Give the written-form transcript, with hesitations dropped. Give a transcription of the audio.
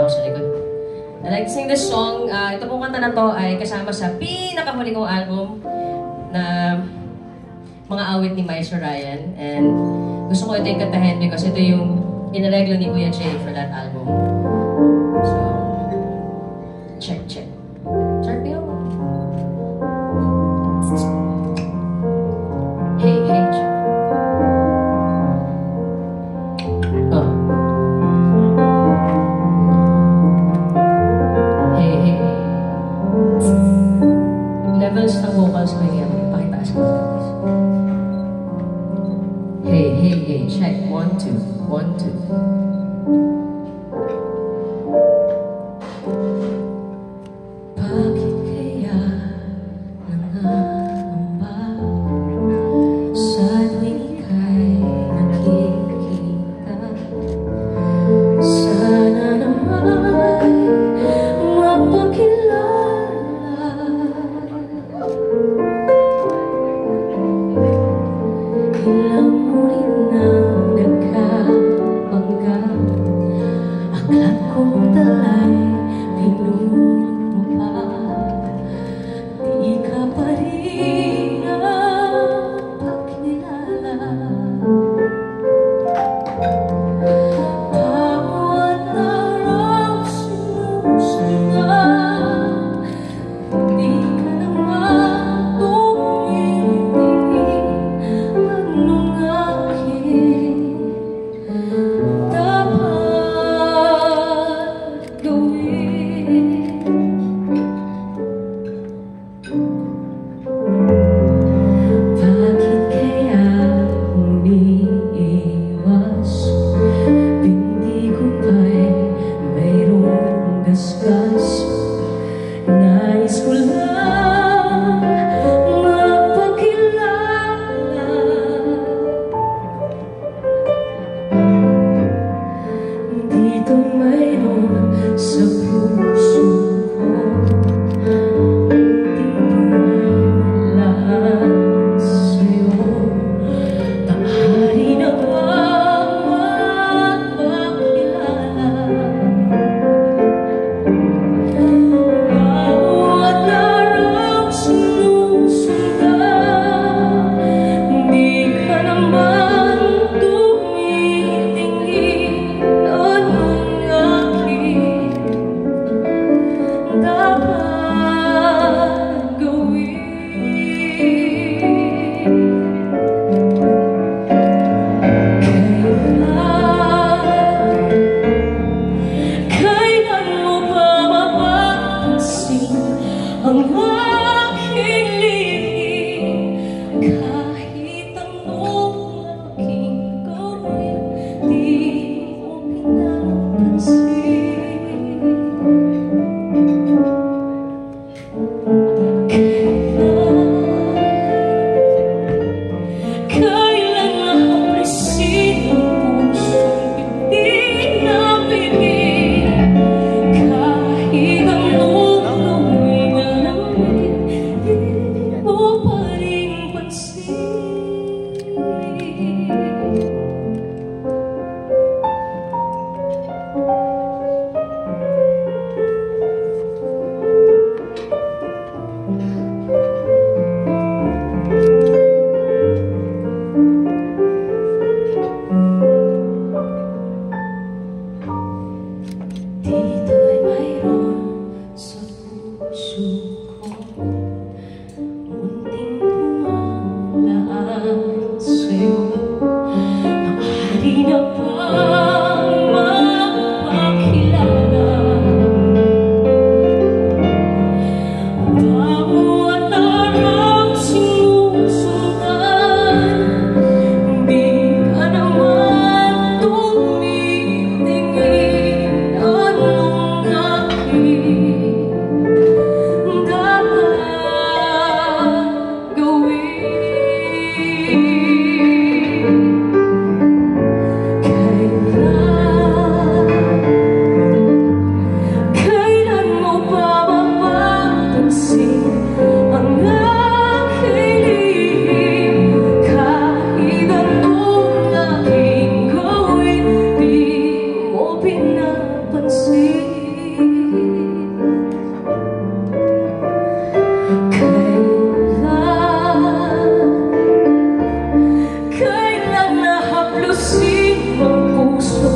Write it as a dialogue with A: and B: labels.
A: ako sa likod. I like to sing this song. Ito pong kanta na to ay kasama sa pinakahuling kong album na mga awit ni Maestro Ryan. And gusto ko ito yung kantahin because ito yung inareglo ni Kuya Jay for that album. So, check. Start me up. Hey, check. Hey. Levels ng vocals ko yan. Pakitaas ko. Hey, check. 1, 2, 1, 2.
B: haplusin ang puso